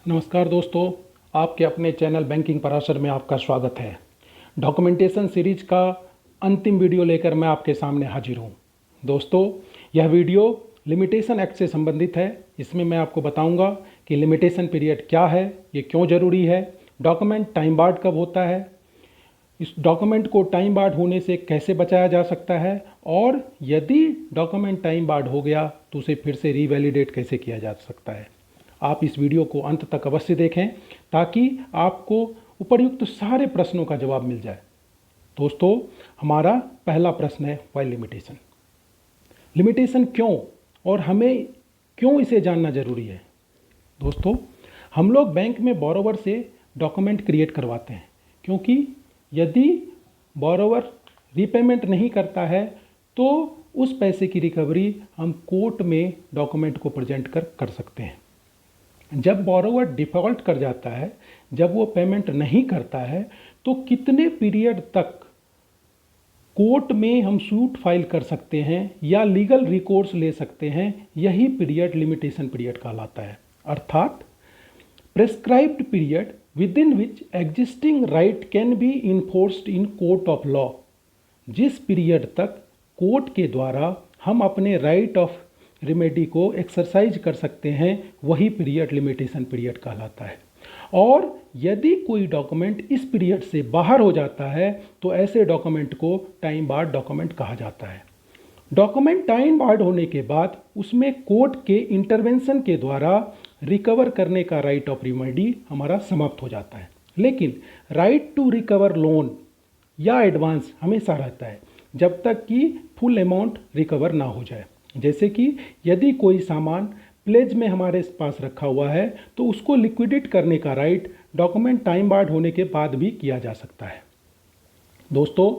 नमस्कार दोस्तों, आपके अपने चैनल बैंकिंग पराशर में आपका स्वागत है। डॉक्यूमेंटेशन सीरीज का अंतिम वीडियो लेकर मैं आपके सामने हाजिर हूँ। दोस्तों, यह वीडियो लिमिटेशन एक्ट से संबंधित है। इसमें मैं आपको बताऊंगा कि लिमिटेशन पीरियड क्या है, ये क्यों ज़रूरी है, डॉक्यूमेंट टाइम बार्ड कब होता है, इस डॉक्यूमेंट को टाइम बार्ड होने से कैसे बचाया जा सकता है, और यदि डॉक्यूमेंट टाइम बार्ड हो गया तो उसे फिर से रीवैलिडेट कैसे किया जा सकता है। आप इस वीडियो को अंत तक अवश्य देखें ताकि आपको उपर्युक्त सारे प्रश्नों का जवाब मिल जाए। दोस्तों, हमारा पहला प्रश्न है वाई लिमिटेशन। लिमिटेशन क्यों और हमें क्यों इसे जानना जरूरी है। दोस्तों, हम लोग बैंक में बोरोवर से डॉक्यूमेंट क्रिएट करवाते हैं, क्योंकि यदि बोरोवर रीपेमेंट नहीं करता है तो उस पैसे की रिकवरी हम कोर्ट में डॉक्यूमेंट को प्रेजेंट कर सकते हैं। जब बोरोवर डिफ़ॉल्ट कर जाता है, जब वो पेमेंट नहीं करता है, तो कितने पीरियड तक कोर्ट में हम सूट फाइल कर सकते हैं या लीगल रिकोर्स ले सकते हैं, यही पीरियड लिमिटेशन पीरियड कहलाता है। अर्थात prescribed period with in which existing right can be enforced in court of law. जिस पीरियड तक कोर्ट के द्वारा हम अपने राइट ऑफ रेमेडी को एक्सरसाइज कर सकते हैं, वही पीरियड लिमिटेशन पीरियड कहलाता है। और यदि कोई डॉक्यूमेंट इस पीरियड से बाहर हो जाता है तो ऐसे डॉक्यूमेंट को टाइम बार्ड डॉक्यूमेंट कहा जाता है। डॉक्यूमेंट टाइम बार्ड होने के बाद उसमें कोर्ट के इंटरवेंशन के द्वारा रिकवर करने का राइट ऑफ रेमेडी हमारा समाप्त हो जाता है। लेकिन राइट टू रिकवर लोन या एडवांस हमेशा रहता है जब तक कि फुल अमाउंट रिकवर ना हो जाए। जैसे कि यदि कोई सामान प्लेज में हमारे पास रखा हुआ है तो उसको लिक्विडेट करने का राइट डॉक्यूमेंट टाइम बार्ड होने के बाद भी किया जा सकता है। दोस्तों,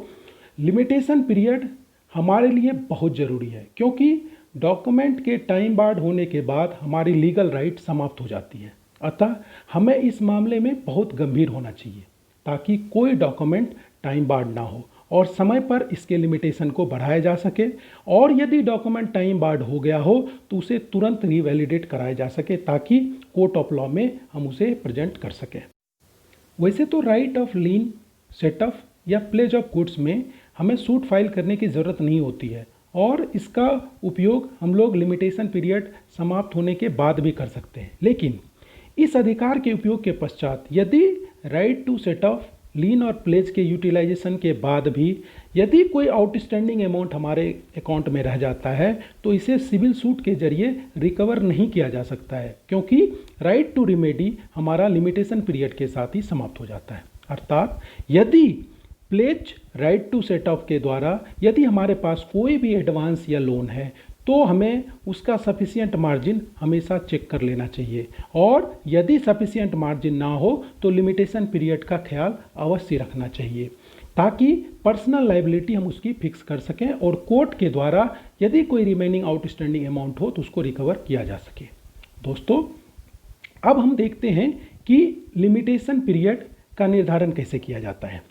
लिमिटेशन पीरियड हमारे लिए बहुत ज़रूरी है, क्योंकि डॉक्यूमेंट के टाइम बार्ड होने के बाद हमारी लीगल राइट समाप्त हो जाती है। अतः हमें इस मामले में बहुत गंभीर होना चाहिए ताकि कोई डॉक्यूमेंट टाइम बार्ड ना हो और समय पर इसके लिमिटेशन को बढ़ाया जा सके, और यदि डॉक्यूमेंट टाइम बार्ड हो गया हो तो उसे तुरंत रीवैलिडेट कराया जा सके ताकि कोर्ट ऑफ लॉ में हम उसे प्रेजेंट कर सकें। वैसे तो right of lean, set of या प्लेज ऑफ गुड्स में हमें सूट फाइल करने की ज़रूरत नहीं होती है, और इसका उपयोग हम लोग लिमिटेशन पीरियड समाप्त होने के बाद भी कर सकते हैं। लेकिन इस अधिकार के उपयोग के पश्चात यदि राइट टू सेट ऑफ, लीन और प्लेज के यूटिलाइजेशन के बाद भी यदि कोई आउटस्टैंडिंग अमाउंट हमारे अकाउंट में रह जाता है तो इसे सिविल सूट के जरिए रिकवर नहीं किया जा सकता है, क्योंकि राइट टू रेमेडी हमारा लिमिटेशन पीरियड के साथ ही समाप्त हो जाता है। अर्थात यदि pledge right to set off के द्वारा यदि हमारे पास कोई भी एडवांस या लोन है तो हमें उसका सफिशिएंट मार्जिन हमेशा चेक कर लेना चाहिए, और यदि सफिशिएंट मार्जिन ना हो तो लिमिटेशन पीरियड का ख्याल अवश्य रखना चाहिए ताकि पर्सनल लायबिलिटी हम उसकी फिक्स कर सकें और कोर्ट के द्वारा यदि कोई रिमेनिंग आउटस्टैंडिंग अमाउंट हो तो उसको रिकवर किया जा सके। दोस्तों, अब हम देखते हैं कि लिमिटेशन पीरियड का निर्धारण कैसे किया जाता है।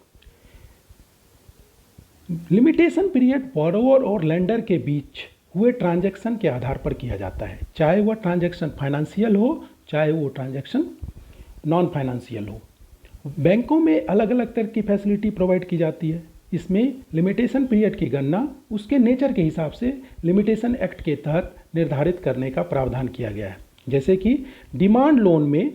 लिमिटेशन पीरियड बोरोवर और लेंडर के बीच हुए ट्रांजैक्शन के आधार पर किया जाता है, चाहे वह ट्रांजैक्शन फाइनेंशियल हो चाहे वो ट्रांजैक्शन नॉन फाइनेंशियल हो। बैंकों में अलग अलग तरह की फैसिलिटी प्रोवाइड की जाती है। इसमें लिमिटेशन पीरियड की गणना उसके नेचर के हिसाब से लिमिटेशन एक्ट के तहत निर्धारित करने का प्रावधान किया गया है। जैसे कि डिमांड लोन में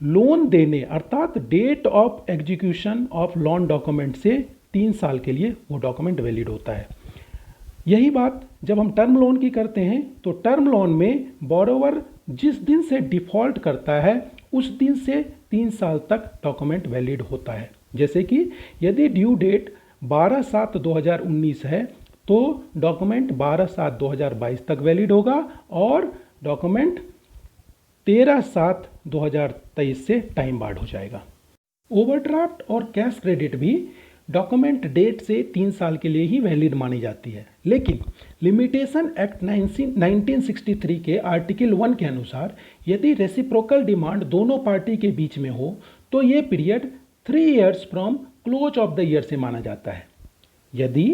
लोन देने अर्थात date of execution of loan document से 3 साल के लिए वो डॉक्यूमेंट वैलिड होता है। यही बात जब हम टर्म लोन की करते हैं तो टर्म लोन में बोरोवर जिस दिन से डिफ़ॉल्ट करता है उस दिन से 3 साल तक डॉक्यूमेंट वैलिड होता है। जैसे कि यदि ड्यू डेट 12/7/2019 है तो डॉक्यूमेंट 12/7/2022 तक वैलिड होगा, और डॉक्यूमेंट 13/7/2023 से टाइम बार्ड हो जाएगा। ओवरड्राफ्ट और कैश क्रेडिट भी डॉक्यूमेंट डेट से 3 साल के लिए ही वैलिड मानी जाती है। लेकिन लिमिटेशन एक्ट 1963 के आर्टिकल 1 के अनुसार यदि रेसिप्रोकल डिमांड दोनों पार्टी के बीच में हो तो ये period 3 years from close of the year से माना जाता है। यदि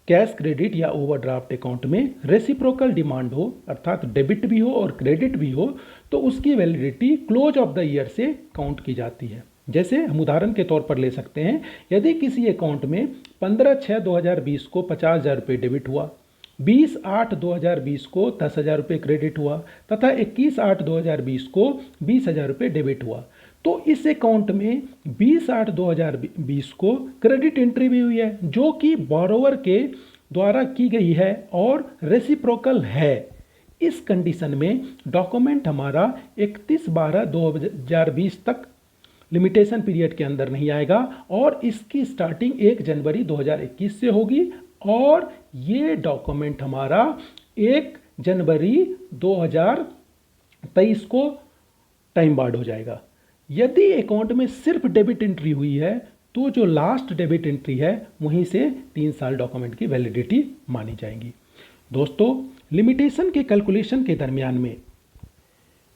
कैश क्रेडिट या ओवरड्राफ्ट अकाउंट में रेसिप्रोकल डिमांड हो, अर्थात डेबिट भी हो और क्रेडिट भी हो, तो उसकी validity close of the year से काउंट की जाती है। जैसे हम उदाहरण के तौर पर ले सकते हैं, यदि किसी अकाउंट में 15/6/2020 को 50,000 रुपये डेबिट हुआ, 20/8/2020 को 10,000 रुपये क्रेडिट हुआ तथा 21/8/2020 को 20,000 रुपये डेबिट हुआ, तो इस अकाउंट में 20/8/2020 को क्रेडिट एंट्री भी हुई है जो कि बोरोवर के द्वारा की गई है और रेसिप्रोकल है। इस कंडीशन में डॉक्यूमेंट हमारा 31/12/2020 तक लिमिटेशन पीरियड के अंदर नहीं आएगा और इसकी स्टार्टिंग 1 जनवरी 2021 से होगी और ये डॉक्यूमेंट हमारा 1 जनवरी 2023 को टाइम बार्ड हो जाएगा। यदि अकाउंट में सिर्फ डेबिट एंट्री हुई है तो जो लास्ट डेबिट एंट्री है वहीं से 3 साल डॉक्यूमेंट की वैलिडिटी मानी जाएगी। दोस्तों, लिमिटेशन के कैलकुलेशन के दरमियान में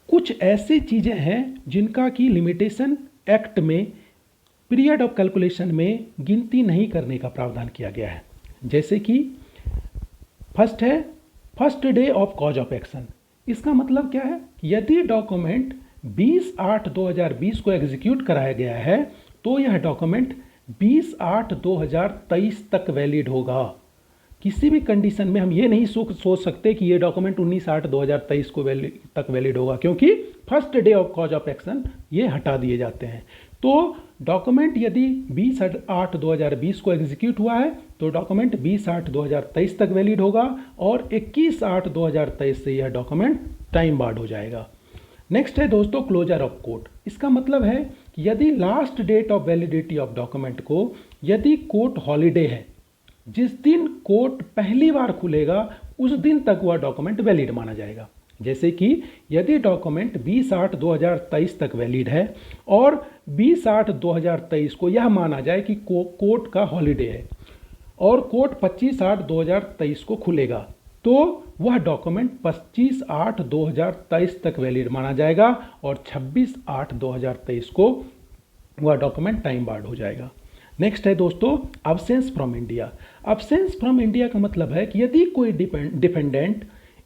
कुछ ऐसी चीज़ें हैं जिनका कि लिमिटेशन एक्ट में पीरियड ऑफ कैलकुलेशन में गिनती नहीं करने का प्रावधान किया गया है। जैसे कि फर्स्ट है first day of cause of action. इसका मतलब क्या है? यदि डॉक्यूमेंट 20/8/2020 को एग्जीक्यूट कराया गया है तो यह डॉक्यूमेंट 20/8/2023 तक वैलिड होगा। किसी भी कंडीशन में हम ये नहीं सोच सकते कि ये डॉक्यूमेंट 19/8/2023 को तक वैलिड होगा, क्योंकि first day of cause of action ये हटा दिए जाते हैं। तो डॉक्यूमेंट यदि 20/8/2020 को एग्जीक्यूट हुआ है तो डॉक्यूमेंट 20/8/2023 तक वैलिड होगा और 21/8/2023 से यह डॉक्यूमेंट टाइम बार्ड हो जाएगा। नेक्स्ट है दोस्तों क्लोजर ऑफ कोर्ट। इसका मतलब है कि यदि last date of validity of document को, यदि कोर्ट हॉलीडे है, जिस दिन कोर्ट पहली बार खुलेगा उस दिन तक वह डॉक्यूमेंट वैलिड माना जाएगा। जैसे कि यदि डॉक्यूमेंट 20/8/2023 तक वैलिड है और 20/8/2023 को यह माना जाए कि कोर्ट का हॉलीडे है और कोर्ट 25/8/2023 को खुलेगा, तो वह डॉक्यूमेंट 25/8/2023 तक वैलिड माना जाएगा और 26/8/2023 को वह डॉक्यूमेंट टाइम बार्ड हो जाएगा। नेक्स्ट है दोस्तों absence from India. Absence from India का मतलब है कि यदि कोई डिपेंडेंट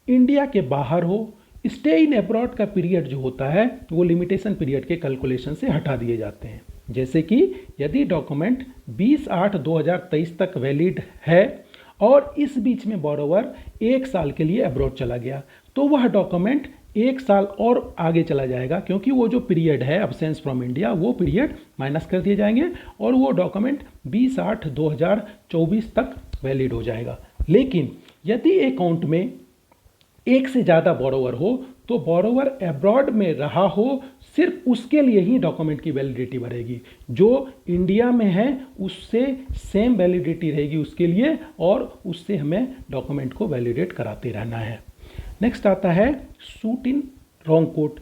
इंडिया के बाहर हो, स्टे इन अब्रॉड का पीरियड जो होता है वो लिमिटेशन पीरियड के कैलकुलेशन से हटा दिए जाते हैं। जैसे कि यदि डॉक्यूमेंट 20/8/2023 तक वैलिड है और इस बीच में बोरोवर 1 साल के लिए अब्रॉड चला गया तो वह डॉक्यूमेंट 1 साल और आगे चला जाएगा, क्योंकि वो जो पीरियड है अब्सेंस फ्रॉम इंडिया वो पीरियड माइनस कर दिए जाएंगे और वो डॉक्यूमेंट 20/8/2024 तक वैलिड हो जाएगा। लेकिन यदि अकाउंट में एक से ज़्यादा बोरोवर हो तो बोरोवर अब्रॉड में रहा हो सिर्फ उसके लिए ही डॉक्यूमेंट की वैलिडिटी बढ़ेगी। जो इंडिया में है उससे सेम वैलिडिटी रहेगी उसके लिए और उससे हमें डॉक्यूमेंट को वैलिडेट कराते रहना है। नेक्स्ट आता है सूट इन रॉन्ग कोर्ट।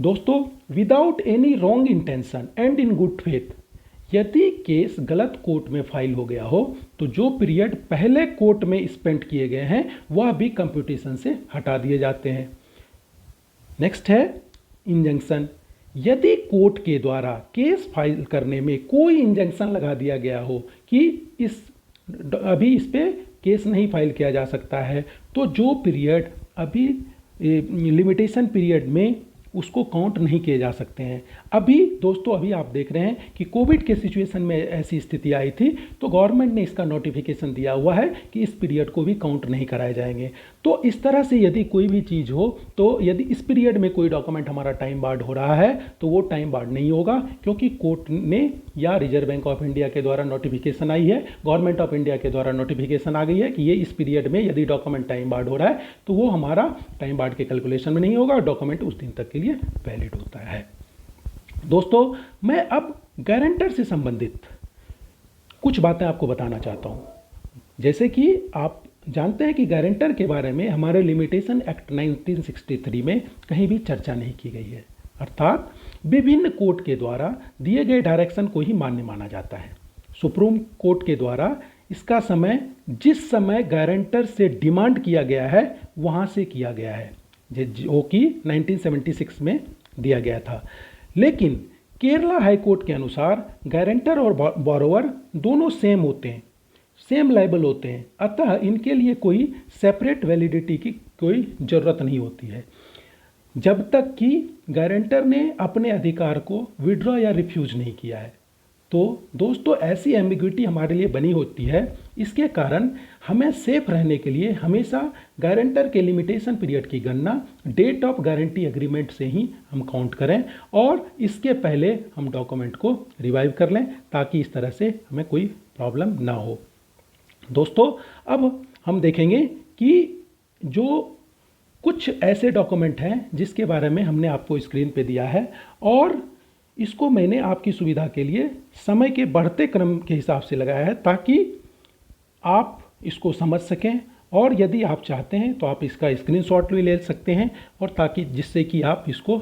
दोस्तों, without any wrong intention and in good faith, यदि केस गलत कोर्ट में फाइल हो गया हो तो जो पीरियड पहले कोर्ट में स्पेंड किए गए हैं वह भी कंप्यूटेशन से हटा दिए जाते हैं। नेक्स्ट है इंजंक्शन। यदि कोर्ट के द्वारा केस फाइल करने में कोई इंजंक्शन लगा दिया गया हो कि अभी इस पे केस नहीं फाइल किया जा सकता है, तो जो पीरियड अभी लिमिटेशन पीरियड में उसको काउंट नहीं किए जा सकते हैं। अभी दोस्तों अभी आप देख रहे हैं कि कोविड के सिचुएशन में ऐसी स्थिति आई थी तो गवर्नमेंट ने इसका नोटिफिकेशन दिया हुआ है कि इस पीरियड को भी काउंट नहीं कराए जाएंगे। तो इस तरह से यदि कोई भी चीज़ हो तो यदि इस पीरियड में कोई डॉक्यूमेंट हमारा टाइम बार्ड हो रहा है तो वो टाइम बार्ड नहीं होगा, क्योंकि कोर्ट ने या रिजर्व बैंक ऑफ इंडिया के द्वारा नोटिफिकेशन आई है, गवर्नमेंट ऑफ इंडिया के द्वारा नोटिफिकेशन आ गई है कि ये इस पीरियड में यदि डॉक्यूमेंट टाइम बार्ड हो रहा है तो वो हमारा टाइम बार्ड के कैलकुलेशन में नहीं होगा और डॉक्यूमेंट उस दिन तक के लिए वैलिड होता है। दोस्तों, मैं अब गारंटर से संबंधित कुछ बातें आपको बताना चाहता हूं। जैसे कि आप जानते हैं कि गारंटर के बारे में हमारे लिमिटेशन एक्ट 1963 में कहीं भी चर्चा नहीं की गई है, अर्थात विभिन्न कोर्ट के द्वारा दिए गए डायरेक्शन को ही मान्य माना जाता है। सुप्रीम कोर्ट के द्वारा इसका समय जिस समय गारंटर से डिमांड किया गया है वहां से किया गया है, जो कि 1976 में दिया गया था। लेकिन केरला हाई कोर्ट के अनुसार गारंटर और बोरोवर दोनों सेम होते हैं, सेम लायबल होते हैं, अतः इनके लिए कोई सेपरेट वैलिडिटी की कोई ज़रूरत नहीं होती है जब तक कि गारंटर ने अपने अधिकार को विड्रॉ या रिफ्यूज नहीं किया है। तो दोस्तों ऐसी एम्बिग्विटी हमारे लिए बनी होती है। इसके कारण हमें सेफ रहने के लिए हमेशा गारंटर के लिमिटेशन पीरियड की गणना डेट ऑफ गारंटी एग्रीमेंट से ही हम काउंट करें और इसके पहले हम डॉक्यूमेंट को रिवाइव कर लें ताकि इस तरह से हमें कोई प्रॉब्लम ना हो। दोस्तों अब हम देखेंगे कि जो कुछ ऐसे डॉक्यूमेंट हैं जिसके बारे में हमने आपको स्क्रीन पे दिया है और इसको मैंने आपकी सुविधा के लिए समय के बढ़ते क्रम के हिसाब से लगाया है ताकि आप इसको समझ सकें और यदि आप चाहते हैं तो आप इसका स्क्रीनशॉट भी ले सकते हैं और ताकि जिससे कि आप इसको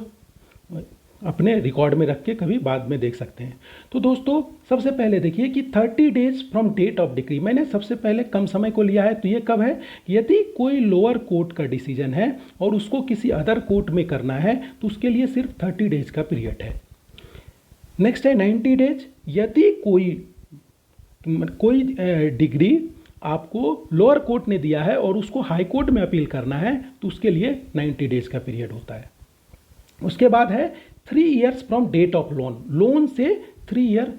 अपने रिकॉर्ड में रख के कभी बाद में देख सकते हैं। तो दोस्तों सबसे पहले देखिए कि 30 days from date of decree, मैंने सबसे पहले कम समय को लिया है। तो ये कब है? यदि कोई लोअर कोर्ट का डिसीजन है और उसको किसी अदर कोर्ट में करना है तो उसके लिए सिर्फ 30 डेज का पीरियड है। नेक्स्ट है 90 डेज, यदि कोई डिग्री आपको लोअर कोर्ट ने दिया है और उसको हाई कोर्ट में अपील करना है तो उसके लिए 90 डेज का पीरियड होता है। उसके बाद है 3 years from date of loan, loan से 3 ईयर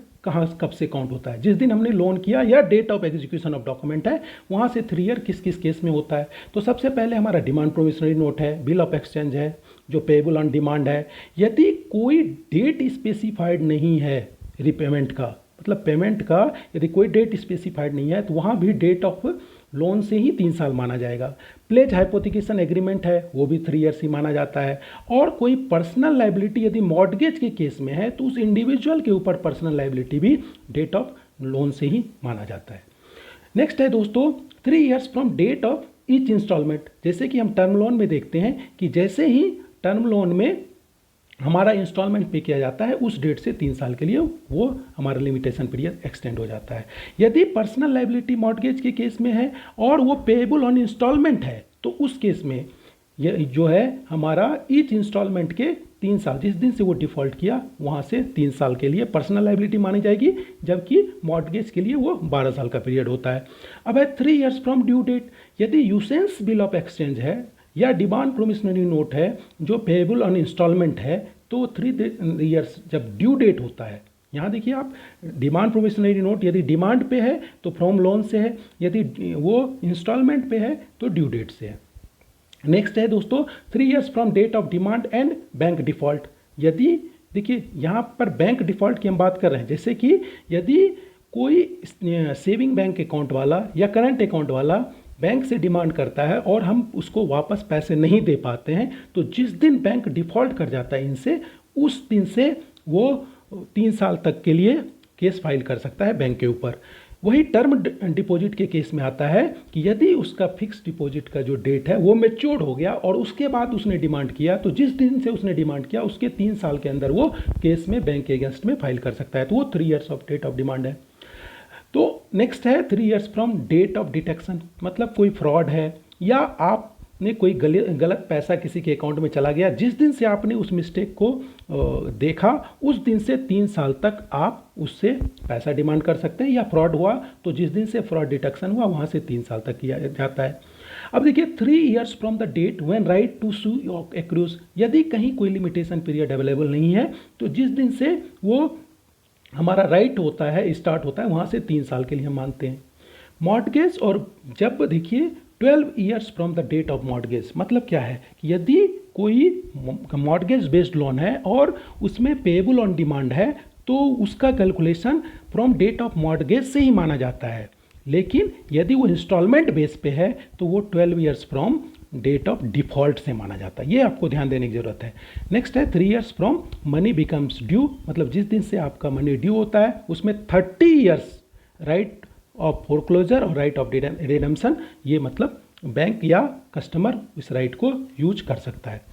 कब से काउंट होता है? जिस दिन हमने लोन किया या date of execution of document है वहाँ से 3 ईयर किस किस केस में होता है? तो सबसे पहले हमारा डिमांड प्रोमिसरी नोट है, बिल ऑफ एक्सचेंज है जो पेबल ऑन डिमांड है। यदि कोई डेट स्पेसिफाइड नहीं है रिपेमेंट का, मतलब पेमेंट का यदि कोई डेट स्पेसिफाइड नहीं है तो वहाँ भी डेट ऑफ लोन से ही 3 साल माना जाएगा। प्लेज हाइपोथिकेशन एग्रीमेंट है वो भी 3 ईयर्स ही माना जाता है। और कोई पर्सनल लाइबिलिटी यदि मॉर्टगेज के केस में है तो उस इंडिविजुअल के ऊपर पर्सनल लाइबिलिटी भी डेट ऑफ लोन से ही माना जाता है। नेक्स्ट है दोस्तों 3 years from date of each instalment, जैसे कि हम टर्म लोन में देखते हैं कि जैसे ही टर्म लोन में हमारा इंस्टॉलमेंट पे किया जाता है उस डेट से 3 साल के लिए वो हमारा लिमिटेशन पीरियड एक्सटेंड हो जाता है। यदि पर्सनल लाइबिलिटी मॉर्टगेज के केस में है और वो पेएबल ऑन इंस्टॉलमेंट है तो उस केस में ये जो है हमारा ईच इंस्टॉलमेंट के 3 साल, जिस दिन से वो डिफ़ॉल्ट किया वहाँ से 3 साल के लिए पर्सनल लाइबिलिटी मानी जाएगी, जबकि मॉर्टगेज के लिए वो 12 साल का पीरियड होता है। अब है 3 ईयर्स फ्रॉम ड्यू डेट, यदि यूसेंस बिल ऑफ एक्सचेंज है या डिमांड प्रोमिसरी नोट है जो पेएबल ऑन इंस्टॉलमेंट है तो 3 ईयर्स जब ड्यू डेट होता है, यहाँ देखिए आप डिमांड प्रोमिसरी नोट यदि डिमांड पे है तो फ्रॉम लोन से है, यदि वो इंस्टॉलमेंट पे है तो ड्यू डेट से है। नेक्स्ट है दोस्तों 3 years from date of demand and bank default, यदि देखिए यहाँ पर बैंक डिफ़ॉल्ट की हम बात कर रहे हैं, जैसे कि यदि कोई सेविंग बैंक अकाउंट वाला या करंट अकाउंट वाला बैंक से डिमांड करता है और हम उसको वापस पैसे नहीं दे पाते हैं तो जिस दिन बैंक डिफ़ॉल्ट कर जाता है इनसे, उस दिन से वो 3 साल तक के लिए केस फाइल कर सकता है बैंक के ऊपर। वही टर्म डिपॉजिट के केस में आता है कि यदि उसका फिक्स डिपॉजिट का जो डेट है वो मैच्योर हो गया और उसके बाद उसने डिमांड किया तो जिस दिन से उसने डिमांड किया उसके 3 साल के अंदर वो केस में बैंक के अगेंस्ट में फाइल कर सकता है, तो वो 3 years of date of demand है। तो नेक्स्ट है 3 years from date of detection, मतलब कोई फ्रॉड है या आपने कोई गलत पैसा किसी के अकाउंट में चला गया, जिस दिन से आपने उस मिस्टेक को देखा उस दिन से 3 साल तक आप उससे पैसा डिमांड कर सकते हैं, या फ्रॉड हुआ तो जिस दिन से फ्रॉड डिटेक्शन हुआ वहाँ से 3 साल तक किया जाता है। अब देखिए 3 years from the date when right to sue accrues, यदि कहीं कोई लिमिटेशन पीरियड अवेलेबल नहीं है तो जिस दिन से वो हमारा राइट होता है स्टार्ट होता है वहाँ से 3 साल के लिए हम मानते हैं। मॉर्टगेज, और जब देखिए 12 years from the date of mortgage, मतलब क्या है कि यदि कोई मॉर्टगेज बेस्ड लोन है और उसमें पेएबल ऑन डिमांड है तो उसका calculation from date of mortgage से ही माना जाता है, लेकिन यदि वो इंस्टॉलमेंट बेस पे है तो वो 12 years from date of default से माना जाता है। ये आपको ध्यान देने की ज़रूरत है। नेक्स्ट है 3 years from money becomes due, मतलब जिस दिन से आपका मनी ड्यू होता है उसमें 30 ईयर्स राइट ऑफ फोरक्लोजर और राइट ऑफ रिडेम्पशन, ये मतलब बैंक या कस्टमर इस राइट को यूज कर सकता है।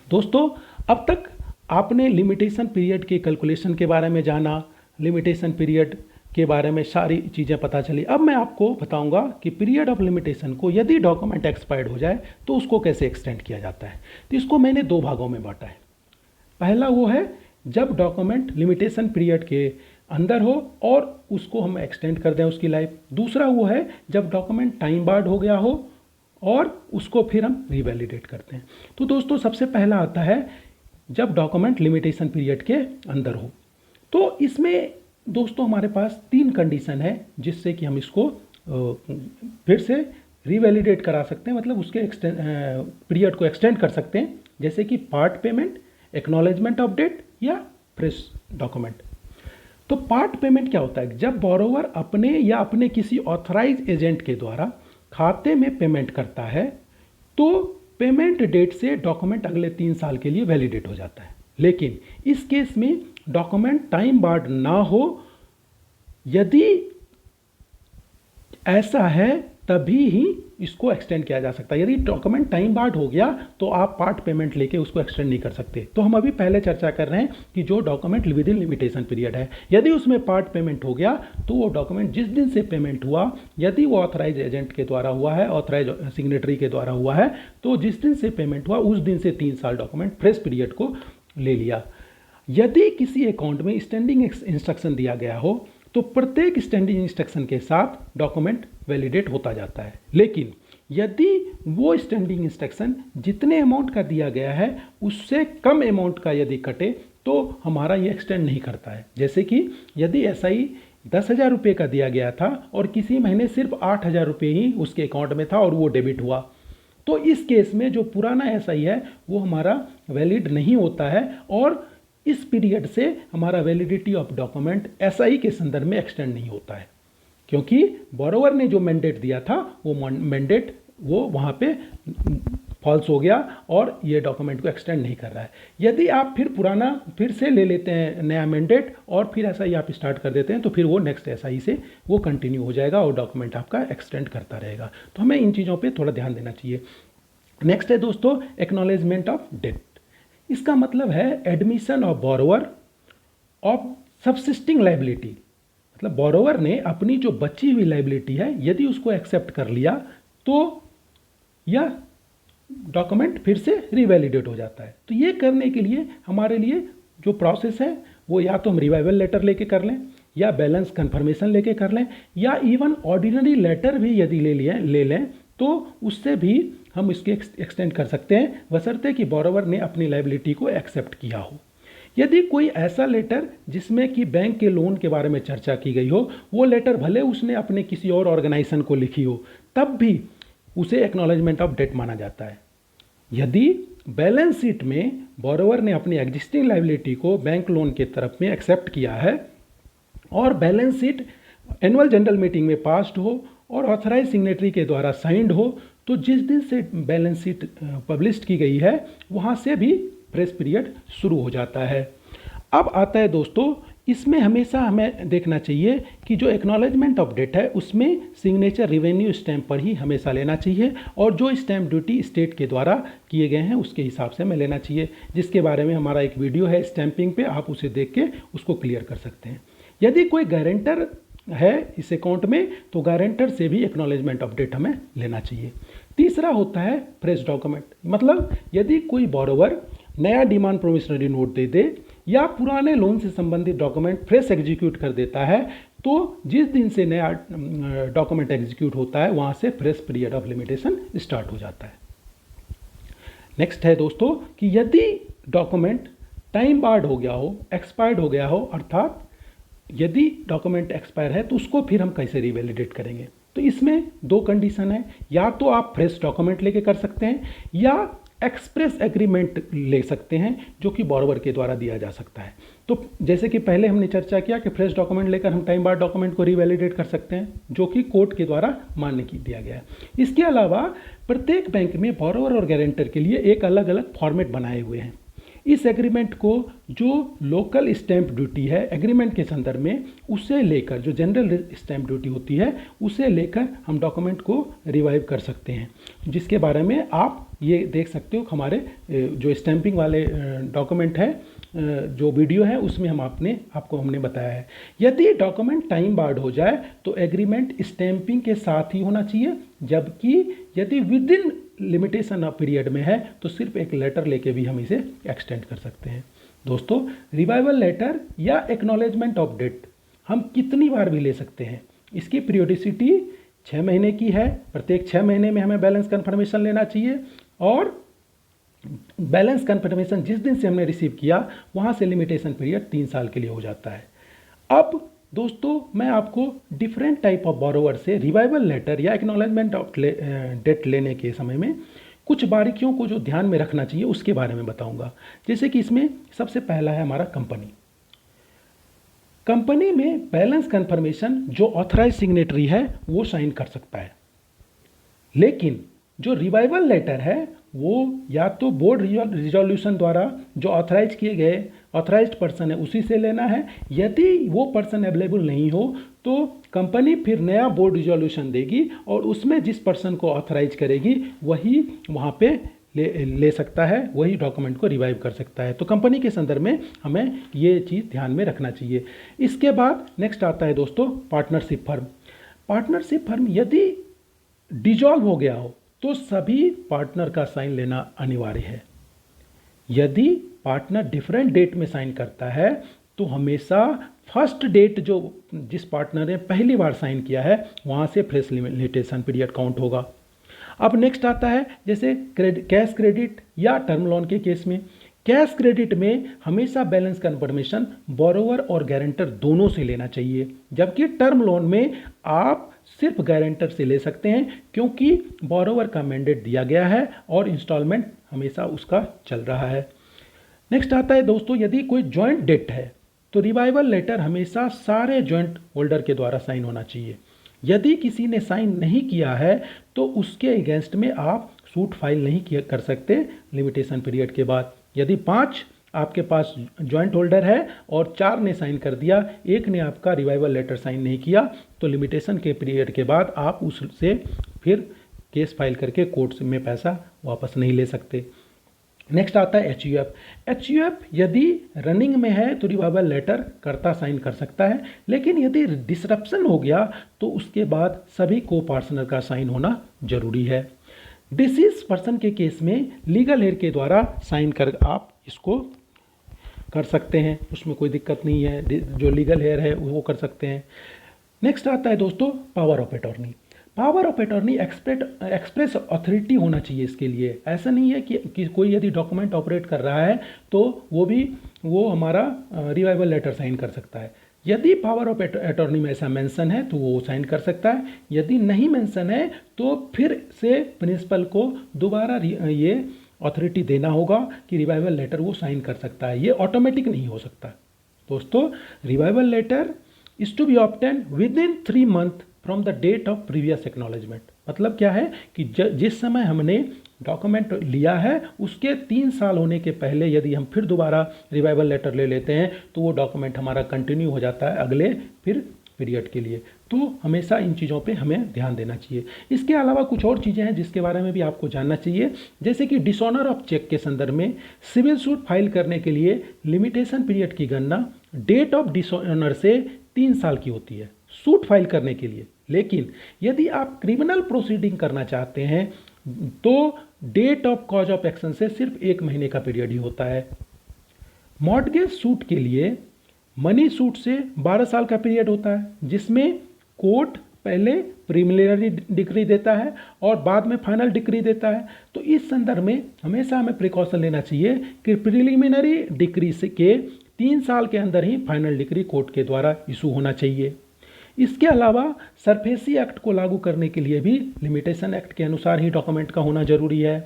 दोस्तों अब तक आपने लिमिटेशन पीरियड के कैलकुलेशन के बारे में जाना, लिमिटेशन पीरियड के बारे में सारी चीज़ें पता चली। अब मैं आपको बताऊंगा कि पीरियड ऑफ लिमिटेशन को यदि डॉक्यूमेंट एक्सपायर्ड हो जाए तो उसको कैसे एक्सटेंड किया जाता है। तो इसको मैंने 2 भागों में बांटा है। पहला वो है जब डॉक्यूमेंट लिमिटेशन पीरियड के अंदर हो और उसको हम एक्सटेंड कर दें उसकी लाइफ। दूसरा वो है जब डॉक्यूमेंट टाइम बार्ड हो गया हो और उसको फिर हम रिवैलिडेट करते हैं। तो दोस्तों सबसे पहला आता है जब डॉक्यूमेंट लिमिटेशन पीरियड के अंदर हो। तो इसमें दोस्तों हमारे पास 3 कंडीशन है जिससे कि हम इसको फिर से रिवैलिडेट करा सकते हैं, मतलब उसके पीरियड को एक्सटेंड कर सकते हैं, जैसे कि part payment, acknowledgement of debt या फ्रेश डॉक्यूमेंट। तो पार्ट पेमेंट क्या होता है? जब बोरोवर अपने या अपने किसी ऑथराइज एजेंट के द्वारा खाते में पेमेंट करता है तो पेमेंट डेट से डॉक्यूमेंट अगले 3 साल के लिए वैलिडेट हो जाता है। लेकिन इस केस में डॉक्यूमेंट टाइम बार्ड ना हो, यदि ऐसा है तभी ही इसको एक्सटेंड किया जा सकता है। यदि डॉक्यूमेंट टाइम बार्ड हो गया तो आप पार्ट पेमेंट लेके उसको एक्सटेंड नहीं कर सकते। तो हम अभी पहले चर्चा कर रहे हैं कि जो document with in limitation period है, यदि उसमें पार्ट पेमेंट हो गया तो वो डॉक्यूमेंट जिस दिन से पेमेंट हुआ, यदि वो ऑथराइज एजेंट के द्वारा हुआ है, ऑथराइज सिग्नेटरी के द्वारा हुआ है, तो जिस दिन से पेमेंट हुआ उस दिन से 3 साल डॉक्यूमेंट फ्रेश पीरियड को ले लिया। यदि किसी अकाउंट में स्टैंडिंग इंस्ट्रक्शन दिया गया हो तो प्रत्येक स्टैंडिंग इंस्ट्रक्शन के साथ डॉक्यूमेंट वैलिडेट होता जाता है। लेकिन यदि वो स्टैंडिंग इंस्ट्रक्शन जितने अमाउंट का दिया गया है उससे कम अमाउंट का यदि कटे तो हमारा ये एक्सटेंड नहीं करता है। जैसे कि यदि SI 10,000 रुपये का दिया गया था और किसी महीने सिर्फ 8,000 रुपये ही उसके अकाउंट में था और वो डेबिट हुआ, तो इस केस में जो पुराना SI है वो हमारा वैलिड नहीं होता है और इस पीरियड से हमारा वैलिडिटी ऑफ डॉक्यूमेंट SI के संदर्भ में एक्सटेंड नहीं होता है, क्योंकि बोरोवर ने जो मैंडेट दिया था वो मैंडेट वो वहाँ पे फॉल्स हो गया और ये डॉक्यूमेंट को एक्सटेंड नहीं कर रहा है। यदि आप फिर से ले लेते हैं नया मैंडेट और फिर SI आप स्टार्ट कर देते हैं तो फिर वो नेक्स्ट SI से वो कंटिन्यू हो जाएगा और डॉक्यूमेंट आपका एक्सटेंड करता रहेगा। तो हमें इन चीज़ों पर थोड़ा ध्यान देना चाहिए। नेक्स्ट है दोस्तों एक्नॉलेजमेंट ऑफ डेट। इसका मतलब है admission of borrower of subsisting liability, मतलब बोरोवर ने अपनी जो बची हुई लाइबिलिटी है यदि उसको एक्सेप्ट कर लिया तो यह डॉक्यूमेंट फिर से रिवैलिडेट हो जाता है। तो ये करने के लिए हमारे लिए जो प्रोसेस है वो या तो हम रिवाइवल लेटर लेके कर लें या बैलेंस कंफर्मेशन लेके कर लें या इवन ऑर्डिनरी लेटर भी यदि ले लें तो उससे भी हम इसके एक्सटेंड कर सकते हैं, बशर्ते कि बोरोवर ने अपनी लाइबिलिटी को एक्सेप्ट किया हो। यदि कोई ऐसा लेटर जिसमें कि बैंक के लोन के बारे में चर्चा की गई हो, वो लेटर भले उसने अपने किसी और ऑर्गेनाइजेशन को लिखी हो, तब भी उसे एक्नॉलेजमेंट ऑफ डेट माना जाता है। यदि बैलेंस शीट में बोरोवर ने अपनी एग्जिस्टिंग लाइबिलिटी को बैंक लोन के तरफ में एक्सेप्ट किया है और balance sheet annual general meeting में पास्ड हो और ऑथराइज सिग्नेटरी के द्वारा साइंड हो, तो जिस दिन से बैलेंस शीट पब्लिश की गई है वहाँ से भी फ्रेश पीरियड शुरू हो जाता है। अब आता है दोस्तों, इसमें हमेशा हमें देखना चाहिए कि जो एक्नॉलेजमेंट ऑफ डेट है उसमें सिग्नेचर रेवेन्यू स्टैंप पर ही हमेशा लेना चाहिए और जो स्टैंप ड्यूटी स्टेट के द्वारा किए गए हैं उसके हिसाब से हमें लेना चाहिए, जिसके बारे में हमारा एक वीडियो है स्टैंपिंग पे, आप उसे देख के उसको क्लियर कर सकते हैं। यदि कोई गारंटर है इस अकाउंट में तो गारंटर से भी एक्नॉलेजमेंट ऑफ डेट हमें लेना चाहिए। तीसरा होता है फ्रेश डॉक्यूमेंट, मतलब यदि कोई बोरोवर नया डिमांड प्रोमिसरी नोट दे दे या पुराने लोन से संबंधित डॉक्यूमेंट फ्रेश एग्जीक्यूट कर देता है तो जिस दिन से नया डॉक्यूमेंट एग्जीक्यूट होता है वहाँ से fresh period of limitation start हो जाता है। नेक्स्ट है दोस्तों कि यदि डॉक्यूमेंट टाइम बार्ड हो गया हो, एक्सपायर्ड हो गया हो, अर्थात यदि डॉक्यूमेंट एक्सपायर है तो उसको फिर हम कैसे रिवैलिडेट करेंगे। तो इसमें 2 कंडीशन है, या तो आप फ्रेश डॉक्यूमेंट लेके कर सकते हैं या एक्सप्रेस एग्रीमेंट ले सकते हैं जो कि बोरोवर के द्वारा दिया जा सकता है। तो जैसे कि पहले हमने चर्चा किया कि फ्रेश डॉक्यूमेंट लेकर हम टाइम बार्ड डॉक्यूमेंट को रिवैलिडेट कर सकते हैं जो कि कोर्ट के द्वारा मान्य दिया गया है। इसके अलावा प्रत्येक बैंक में बोरोवर और गारंटर के लिए एक अलग अलग फॉर्मेट बनाए हुए हैं। इस एग्रीमेंट को जो लोकल स्टैंप ड्यूटी है एग्रीमेंट के संदर्भ में उसे लेकर, जो जनरल स्टैंप ड्यूटी होती है उसे लेकर हम डॉक्यूमेंट को रिवाइव कर सकते हैं, जिसके बारे में आप ये देख सकते हो हमारे जो स्टैंपिंग वाले डॉक्यूमेंट है जो वीडियो है उसमें आपको हमने बताया है। यदि डॉक्यूमेंट टाइम बार्ड हो जाए तो एग्रीमेंट स्टैंपिंग के साथ ही होना चाहिए, जबकि यदि with in limitation of period में है तो सिर्फ एक लेटर लेके भी हम इसे एक्सटेंड कर सकते हैं। दोस्तों, रिवाइवल लेटर या एक्नॉलेजमेंट ऑफ डेट हम कितनी बार भी ले सकते हैं। इसकी पीरियोडिसिटी 6 महीने की है, प्रत्येक 6 महीने में हमें बैलेंस कन्फर्मेशन लेना चाहिए, और बैलेंस कन्फर्मेशन जिस दिन से हमने रिसीव किया वहाँ से लिमिटेशन पीरियड 3 साल के लिए हो जाता है। अब दोस्तों मैं आपको डिफरेंट टाइप ऑफ बोरोवर से रिवाइवल लेटर या एक्नॉलेजमेंट ऑफ डेट लेने के समय में कुछ बारीकियों को जो ध्यान में रखना चाहिए उसके बारे में बताऊंगा। जैसे कि इसमें सबसे पहला है हमारा कंपनी में बैलेंस कन्फर्मेशन जो ऑथराइज सिग्नेटरी है वो साइन कर सकता है, लेकिन जो रिवाइवल लेटर है वो या तो बोर्ड रिजोल्यूशन द्वारा जो ऑथराइज किए गए ऑथराइज्ड पर्सन है उसी से लेना है। यदि वो पर्सन अवेलेबल नहीं हो तो कंपनी फिर नया बोर्ड रिजोल्यूशन देगी और उसमें जिस पर्सन को ऑथराइज करेगी वही वहाँ पे ले सकता है, वही डॉक्यूमेंट को रिवाइव कर सकता है। तो कंपनी के संदर्भ में हमें ये चीज़ ध्यान में रखना चाहिए। इसके बाद नेक्स्ट आता है दोस्तों पार्टनरशिप फर्म। पार्टनरशिप फर्म यदि डिजॉल्व हो गया हो तो सभी पार्टनर का साइन लेना अनिवार्य है। यदि पार्टनर डिफरेंट डेट में साइन करता है तो हमेशा फर्स्ट डेट जो जिस पार्टनर ने पहली बार साइन किया है वहाँ से फ्रेश लिमिटेशन पीरियड काउंट होगा। अब नेक्स्ट आता है जैसे कैश क्रेडिट या टर्म लोन के केस में। कैश क्रेडिट में हमेशा बैलेंस कन्फर्मेशन बोरोवर और गारंटर दोनों से लेना चाहिए, जबकि टर्म लोन में आप सिर्फ गारंटर से ले सकते हैं क्योंकि बोरोवर का मैंडेट दिया गया है और इंस्टॉलमेंट हमेशा उसका चल रहा है। नेक्स्ट आता है दोस्तों यदि कोई जॉइंट डेट है तो रिवाइवल लेटर हमेशा सारे जॉइंट होल्डर के द्वारा साइन होना चाहिए। यदि किसी ने साइन नहीं किया है तो उसके अगेंस्ट में आप सूट फाइल नहीं कर सकते लिमिटेशन पीरियड के बाद। यदि 5 आपके पास जॉइंट होल्डर है और 4 ने साइन कर दिया, एक ने आपका रिवाइवल लेटर साइन नहीं किया, तो लिमिटेशन के पीरियड के बाद आप उससे फिर केस फाइल करके कोर्ट में पैसा वापस नहीं ले सकते। नेक्स्ट आता है एचयूएफ यदि रनिंग में है तो रिवाइवल लेटर कर्ता साइन कर सकता है, लेकिन यदि डिसरप्शन हो गया तो उसके बाद सभी को पार्टनर का साइन होना जरूरी है। डिसीज पर्सन के केस में लीगल हेयर के द्वारा साइन कर आप इसको कर सकते हैं, उसमें कोई दिक्कत नहीं है, जो लीगल हेयर है वो कर सकते हैं। नेक्स्ट आता है दोस्तों power of attorney. Power of attorney express authority होना चाहिए इसके लिए। ऐसा नहीं है कि कोई यदि डॉक्यूमेंट ऑपरेट कर रहा है तो वो हमारा रिवाइवल लेटर साइन कर सकता है। यदि पावर ऑफ अटॉर्नी में ऐसा मेंशन है तो वो साइन कर सकता है, यदि नहीं मेंशन है तो फिर से प्रिंसिपल को दोबारा ये अथॉरिटी देना होगा कि रिवाइवल लेटर वो साइन कर सकता है। ये ऑटोमेटिक नहीं हो सकता। दोस्तों revival letter is to be obtain within 3 month from the date of previous acknowledgement. मतलब क्या है कि जिस समय हमने डॉक्यूमेंट लिया है उसके 3 साल होने के पहले यदि हम फिर दोबारा रिवाइवल लेटर ले लेते हैं तो वो डॉक्यूमेंट हमारा कंटिन्यू हो जाता है अगले फिर पीरियड के लिए। तो हमेशा इन चीज़ों पे हमें ध्यान देना चाहिए। इसके अलावा कुछ और चीज़ें हैं जिसके बारे में भी आपको जानना चाहिए, जैसे कि डिसऑनर ऑफ चेक के संदर्भ में सिविल सूट फाइल करने के लिए लिमिटेशन पीरियड की गणना डेट ऑफ डिसऑनर से 3 साल की होती है सूट फाइल करने के लिए। लेकिन यदि आप क्रिमिनल प्रोसीडिंग करना चाहते हैं तो date of cause of action से सिर्फ 1 महीने का पीरियड ही होता है। मॉर्टगेज सूट के लिए मनी सूट से 12 साल का पीरियड होता है, जिसमें कोर्ट पहले प्रिलिमिनरी डिक्री देता है और बाद में फाइनल डिक्री देता है। तो इस संदर्भ में हमेशा हमें प्रिकॉशन लेना चाहिए कि प्रिलिमिनरी डिक्री से के 3 साल के अंदर ही फाइनल डिक्री कोर्ट के द्वारा इशू होना चाहिए। इसके अलावा सरफेसी एक्ट को लागू करने के लिए भी लिमिटेशन एक्ट के अनुसार ही डॉक्यूमेंट का होना जरूरी है।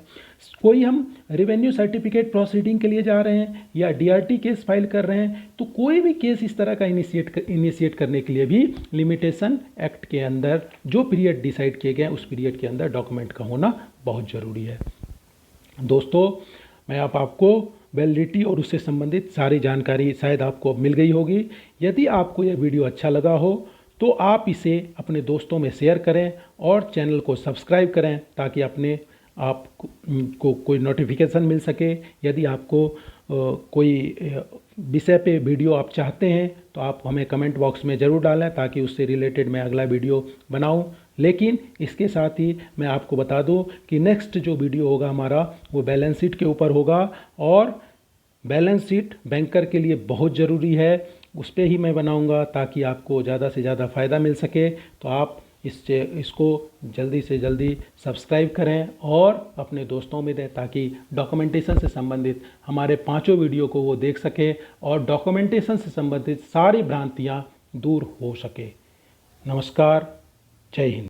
कोई हम रेवेन्यू सर्टिफिकेट प्रोसीडिंग के लिए जा रहे हैं या डीआरटी केस फाइल कर रहे हैं तो कोई भी केस इस तरह का इनिशिएट करने के लिए भी लिमिटेशन एक्ट के अंदर जो पीरियड डिसाइड किए गए उस पीरियड के अंदर डॉक्यूमेंट का होना बहुत ज़रूरी है। दोस्तों मैं आपको वैलिडिटी और उससे संबंधित सारी जानकारी शायद आपको मिल गई होगी। यदि आपको यह वीडियो अच्छा लगा हो तो आप इसे अपने दोस्तों में शेयर करें और चैनल को सब्सक्राइब करें ताकि आपको कोई नोटिफिकेशन मिल सके। यदि आपको कोई विषय पे वीडियो आप चाहते हैं तो आप हमें कमेंट बॉक्स में ज़रूर डालें ताकि उससे रिलेटेड मैं अगला वीडियो बनाऊं। लेकिन इसके साथ ही मैं आपको बता दूं कि नेक्स्ट जो वीडियो होगा हमारा वो बैलेंस शीट के ऊपर होगा और बैलेंस शीट बैंकर के लिए बहुत ज़रूरी है। उस पर ही मैं बनाऊंगा ताकि आपको ज़्यादा से ज़्यादा फ़ायदा मिल सके। तो आप इसको जल्दी से जल्दी सब्सक्राइब करें और अपने दोस्तों में दें ताकि डॉक्यूमेंटेशन से संबंधित हमारे 5 वीडियो को वो देख सके और डॉक्यूमेंटेशन से संबंधित सारी भ्रांतियाँ दूर हो सके। नमस्कार, जय हिंद।